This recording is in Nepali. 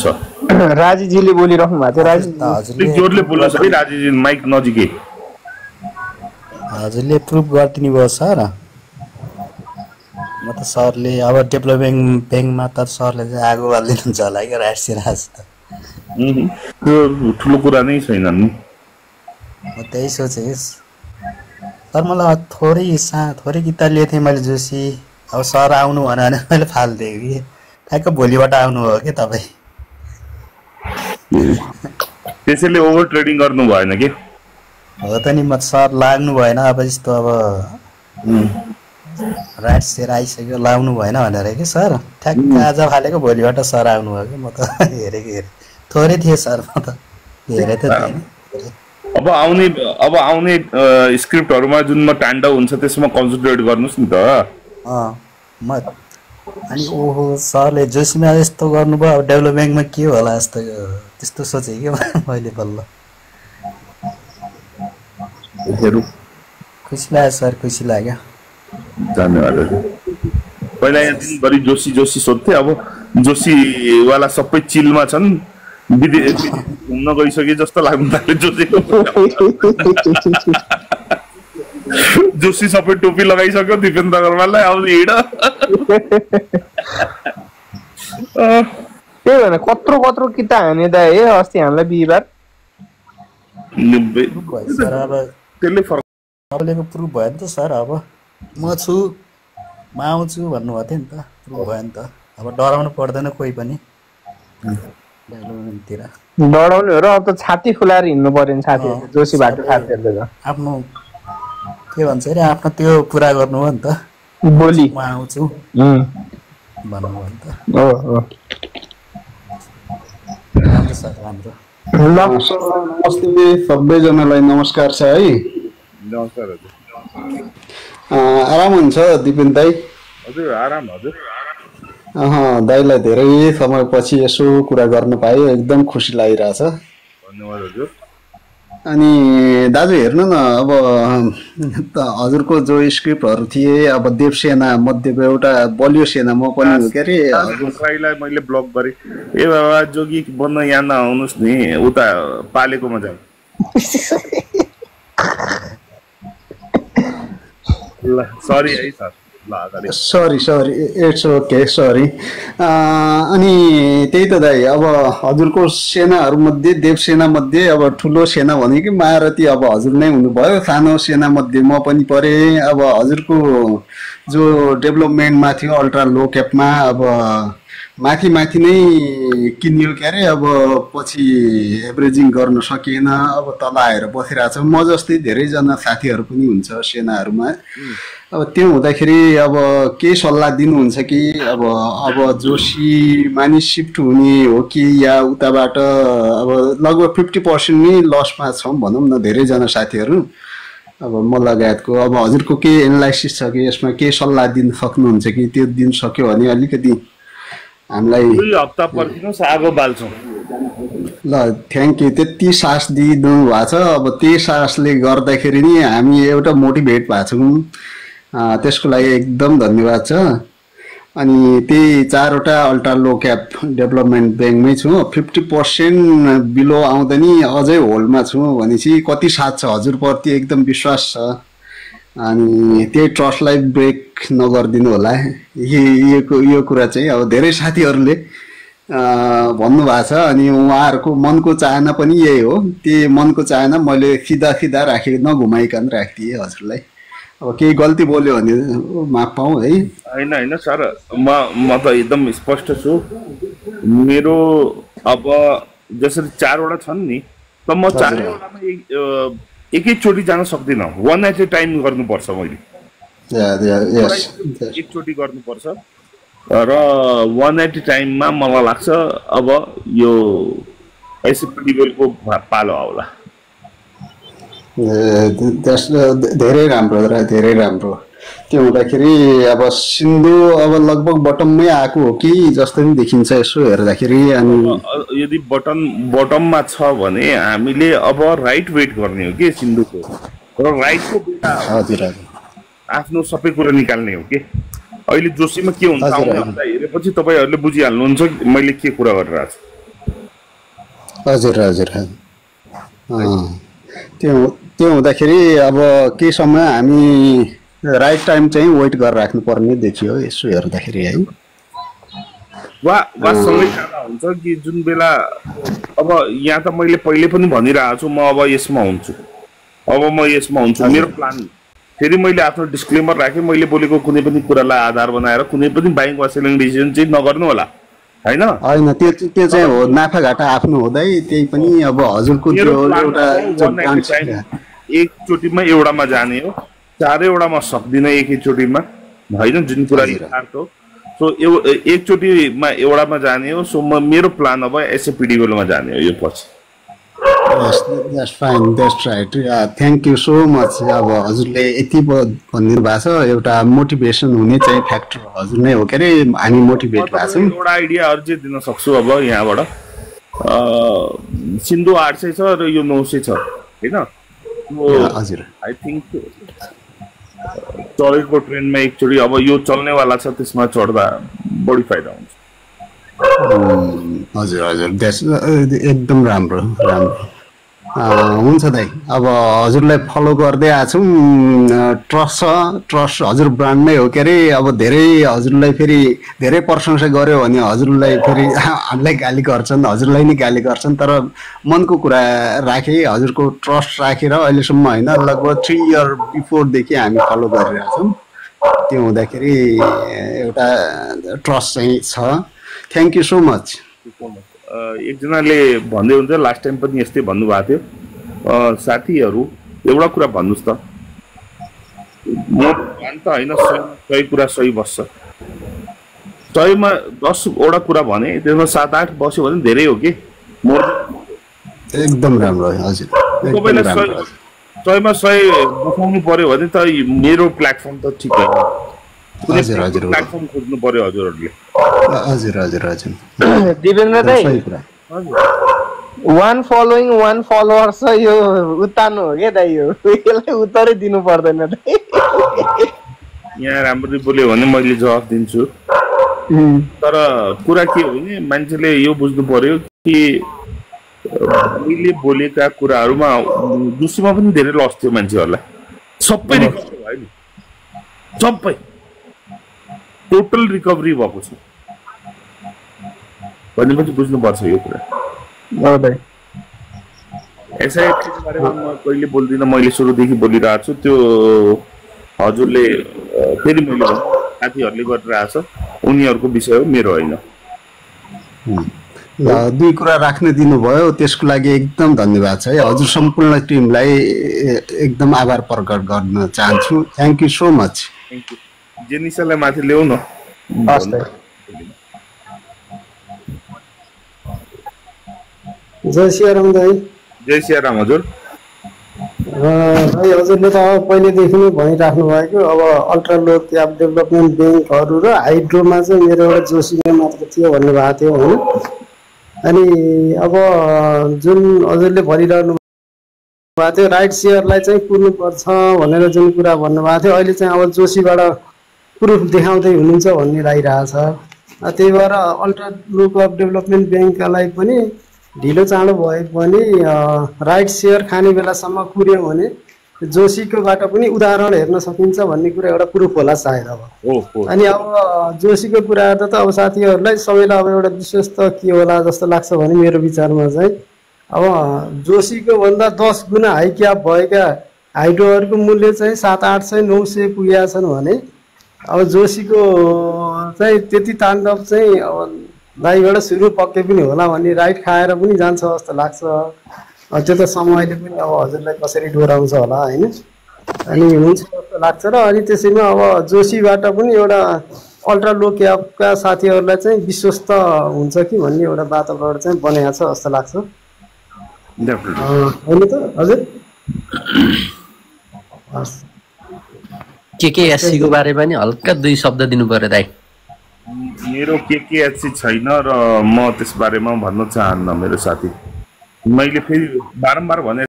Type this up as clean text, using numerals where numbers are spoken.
छ राजीजीले बोलिराख्नु भएको थियो राजी हजुरले जोडले बोल्नु छ है राजीजी माइक नजिकै हजुरले प्रुभ गरिदिनु भयो सर म त सरले अब डेभलपमेन्ट ब्याङ्कमा त सरले चाहिँ आगो हालिदिनुहुन्छ होला क्या राज त्यो ठुलो कुरा नै छैन नि म त्यही सोचेँ सर मलाई थोरै किताब लिएको थिएँ मैले जोसी अब सर आउनु भने मैले फालिदिएँ कि ठ्याक्क भोलिबाट आउनु हो कि तपाईँ त्यसैले ओभर ट्रेडिङ गर्नु भएन कि हो त नि म सर लाग्नु भएन अब यस्तो अब राइट सेयर आइसक्यो लाउनु भएन भनेर कि सर ठ्याक्क आज फालेको भोलिबाट सर आउनु भयो कि म त हेरेँ थोरै थिएँ सर म त हेरेँ त अब आउने स्क्रिप्टहरुमा जुनमा टान्डा हुन्छ त्यसमा कन्सन्ट्रेट गर्नुस् नि त म अनि ओहो सरले जोशीमा यस्तो गर्नुभयो अब डेभलपमेन्टमा के होला यस्तो त्यस्तो सोचेँ कि मैले बल्ल खुसी लाग्यो सर खुसी लाग्यो धन्यवाद पहिला यहाँ दिनभरि जोशी सोध्थे अब जोशीवाला सबै चिलमा छन् विदेश घुम्न गइसके जस्तो लाग्नु थाल्यो जोशी सबै टोपी लगाइसक्यो दिपेन्द्र अग्रवाललाई अब हिँड त्यही भएर कत्रो किता हाने दा हे अस्ति हामीलाई बिहिबार त्यसले फरक तपाईँको प्रुफ भयो नि त सर अब म छु म आउँछु भन्नुभएको थियो नि त प्रुफ भयो नि त अब डराउनु पर्दैन कोही पनि डेभलपमेन्टतिर डराउनु हो र अब त छाती फुलाएर हिँड्नु पर्यो नि साथीहरु जोशी बाटो साथीहरुले त आफ्नो के भन्छ अरे आफ्नो त्यो पुरा गर्नु हो नि त बोली म आउँछु भन्नुभयो नि त हो राम्रो सर राम्रो नमस्ते सबैजनालाई नमस्कार छ है नमस्कार हजुर आराम हुन्छ दिपेन दाई हजुर आराम हजुर दाईलाई धेरै समयपछि यसो कुरा गर्न पाएँ एकदम खुसी लागिरहेछ धन्यवाद हजुर अनि दाजु हेर्नु न अब हजुरको जो स्क्रिप्टहरू थिए अब देवसेना मध्येको एउटा बलियो सेना म पनि के अरे हजुरलाई मैले ब्लक गरेँ ए बाबा जोगी बन्न यहाँ नआउनुहोस् नि उता पालेकोमा जाऊ ल सरी है sir sorry it's okay sorry अनि त्यही त दाइ अब हजुरको सेनाहरू मध्ये देवसेना मध्ये अब ठुलो सेना भनेको महारथी अब हजुर नै हुनुभयो सानो सेना मध्ये म पनि परे अब हजुरको जो डेभलपमेन्टमा थियो अल्ट्रा लो क्यापमा अब माथि नै किनियो के अरे अब पछि एभरेजिङ गर्न सकिएन अब तल आएर बसिरहेछ म जस्तै धेरैजना साथीहरू पनि हुन्छ सेनाहरूमा अब त्यो हुँदाखेरि अब के सल्लाह दिनुहुन्छ कि अब जोशी मानिस शिफ्ट हुने हो कि या उताबाट अब लगभग 50% नै लसमा छौँ भनौँ न धेरैजना साथीहरू अब म लगायतको अब हजुरको के एनालाइसिस छ कि यसमा के सल्लाह दिन सक्नुहुन्छ कि त्यो दिन सक्यो भने अलिकति हामीलाई 2 हप्ता पर्खिनुहोस् आगो बाल्छौँ ल थ्याङ्क यू त्यति साहस दिनु भएको छ अब त्यही साहसले गर्दाखेरि नि हामी एउटा मोटिभेट भएको छौँ त्यसको लागि एकदम धन्यवाद छ अनि त्यही 4वटा अल्ट्रा लो क्याप डेभलपमेन्ट ब्याङ्कमै छु 50% बिलो आउँदा नि अझै होल्डमा छु भनेपछि कति साथ छ हजुरप्रति एकदम विश्वास छ अनि त्यही ट्रस्टलाई ब्रेक नगरिदिनु होला यो कुरा चाहिँ अब धेरै साथीहरूले भन्नुभएको छ अनि उहाँहरूको मनको चाहना पनि यही हो त्यही मनको चाहना मैले सिधा राखेँ नघुमाइकन राखिदिएँ हजुरलाई अब केही गल्ती बोल्यो भने माफ पाऊँ है होइन सर म त एकदम स्पष्ट छु मेरो अब जसरी 4वटा छन् नि त म 4वटामा एकैचोटि जान सक्दिनँ 1 एट ए टाइम गर्नुपर्छ मैले एकचोटि गर्नुपर्छ र 1 एट ए टाइममा मलाई लाग्छ अब यो एसपिडीको पालो आउला धेरै राम्रो त्यो हुँदाखेरि अब सिन्धु अब लगभग बटममै आएको हो कि जस्तो नि देखिन्छ यसो हेर्दाखेरि अनि यदि बटममा छ भने हामीले अब राइट वेट गर्ने हो कि सिन्धुको र राइटको बेला हजुर आफ्नो सबै कुरा निकाल्ने हो कि अहिले जोशीमा के हुन्छ हेरेपछि तपाईहरुले बुझिहाल्नुहुन्छ मैले के कुरा गरिरहेको छु हजुर हजुर त्यो त्यो हुँदाखेरि अब केही समय हामी राइट टाइम चाहिँ वेट गरेर राख्नुपर्ने देखियो यसो हेर्दाखेरि है। वा सँगै जाँदा हुन्छ कि जुन बेला अब यहाँ त मैले पहिले पनि भनिरहेको छु म अब यसमा हुन्छु, अब म यसमा हुन्छु, मेरो प्लान। फेरि मैले आफ्नो डिस्क्लेमर राखेँ, मैले बोलेको कुनै पनि कुरालाई आधार बनाएर कुनै पनि बाइङ वा सेलिङ डिसिजन चाहिँ नगर्नु होला होइन। होइन त्यो चाहिँ हो, नाफा घाटा आफ्नो हुँदै त्यही पनि अब हजुरको त्यो एउटा एकचोटिमा एउटामा जाने हो, चारैवटामा सक्दिनँ एकैचोटिमा होइन, जुन कुरा यथार्थ हो। सो एकचोटिमा एउटामा जाने हो। सो मेरो प्लान अब एसएपिडिबीमा जाने हो यो पछि। That's fine, that's right. Thank you so much. अब हजुरले यति भनिदिनु भएको छ, एउटा मोटिभेसन हुने चाहिँ फ्याक्टर हजुर नै हो के अरे, हामी मोटिभेट भएको छौँ। एउटा आइडिया अरू चाहिँ दिन सक्छु अब यहाँबाट। सिन्धु 800 छ र यो 900 छ होइन। हजुर आई थिङ्क चलेको ट्रेनमा एकचोटि अब यो चल्नेवाला छ त्यसमा चढ्दा बढी फाइदा हुन्छ। हजुर हजुर एकदम राम्रो राम्रो हुन्छ दाइ। अब हजुरलाई फलो गर्दै आएको छौँ, ट्रस्ट छ, ट्रस्ट हजुर ब्रान्ड नै हो के अरे। अब धेरै हजुरलाई फेरि धेरै प्रशंसा गर्यो भने हजुरलाई फेरि हामीलाई गाली गर्छन्, हजुरलाई नै गाली गर्छन्, तर मनको कुरा राखेँ, हजुरको ट्रस्ट राखेर अहिलेसम्म होइन लगभग 3 इयर बिफोरदेखि हामी फलो गरिरहेको छौँ। त्यो हुँदाखेरि एउटा ट्रस्ट चाहिँ छ। Thank you so much. एकजनाले भन्दै हुन्छ, लास्ट टाइम पनि यस्तै भन्नुभएको थियो, साथीहरू एउटा कुरा भन्नुहोस् त, म त होइन 100 कुरा सही बस्छ, 100मा 10वटा कुरा भने त्यसमा 7-8 बस्यो भने धेरै हो कि। एकदम राम्रो हजुर, तपाईँलाई 100मा 100 बसाउनु पर्यो भने त मेरो प्लेटफर्म त ठिक होइन, हजुर हजुर प्लेटफर्म खोज्नु पर्यो हजुरहरूले। हजुर हजुर हजुर दिपेन्द्र दाइ, 1 फलोइङ 1 फलोअर छ, यो उतार्नु हो क्या दाइ, यो यसलाई उत्तरै दिनु पर्दैन दाइ। यहाँ राम्ररी बोल्यो भने मैले जवाफ दिन्छु, तर कुरा के हो भने मान्छेले यो बुझ्नु पर्यो कि मैले बोलेका कुराहरूमा दुसीमा पनि धेरै लस थियो मान्छेहरूलाई, सबै रिकभरी भयो नि, सबै टोटल रिकभरी भएको छ भनेपछि बुझ्नुपर्छ यो कुरा। एसआइएफको बारेमा म कहिले बोल्दिनँ, मैले सुरुदेखि बोलिरहेको छु। त्यो हजुरले फेरि मैले साथीहरूले गरिरहेछ, उनीहरूको विषय हो, मेरो होइन। दुई कुरा राख्न दिनुभयो, त्यसको लागि एकदम धन्यवाद छ है। हजुर सम्पूर्ण टिमलाई एकदम आभार प्रकट गर्न चाहन्छु। Thank you so much. Thank you. जेनिसालाई माथि ल्याउ न। जय सियाराम दाइ। जय सियाराम हजुर। भाइ हजुरले त अब पहिलेदेखि नै भनिराख्नु भएको, अब अल्ट्रा लो क्याप डेभलपमेन्ट ब्याङ्कहरू र हाइड्रोमा चाहिँ मेरो एउटा जोशीमा मात्र थियो भन्नुभएको थियो होइन। अनि अब जुन हजुरले भनिरहनु भएको थियो राइट सेयरलाई चाहिँ कुर्नुपर्छ भनेर जुन कुरा भन्नुभएको थियो, अहिले चाहिँ अब जोशीबाट प्रुफ देखाउँदै हुनुहुन्छ भन्ने लागिरहेछ। त्यही भएर अल्ट्रा लो क्याप डेभलपमेन्ट ब्याङ्कलाई पनि ढिलो चाँडो भए पनि राइट सेयर खाने बेलासम्म कुर्यो भने जोशीकोबाट पनि उदाहरण हेर्न सकिन्छ भन्ने कुरा एउटा प्रुफ होला सायद अब। अनि अब जोशीको कुरा त अब साथीहरूलाई सबैलाई अब एउटा विशेष त के होला जस्तो लाग्छ भने मेरो विचारमा चाहिँ अब जोशीको भन्दा 10 गुणा हाई क्याप भएका हाइड्रोहरूको मूल्य चाहिँ 700-800 900 पुगेका छन् भने अब जोशीको चाहिँ त्यति ताण्डव चाहिँ अब दाइबाट सुरु पक्कै पनि होला भन्ने राइट खाएर पनि जान्छ जस्तो लाग्छ। त्यो त समयले पनि अब हजुरलाई कसरी डोराउँछ होला होइन। अनि हुन्छ जस्तो लाग्छ र अनि त्यसैमा अब जोशीबाट पनि एउटा अल्ट्रा लो क्यापका साथीहरूलाई चाहिँ विश्वस्त हुन्छ कि भन्ने एउटा वातावरण चाहिँ बनाएको छ जस्तो लाग्छ होइन त हजुर। केकेएससी को बारेमा नि हल्का 2 शब्द दिनु पर्यो दाइ। मेरो केकेएससी छैन र म त्यस बारेमा भन्न चाहन्न मेरो साथी। मैले फेरि बारम्बार भने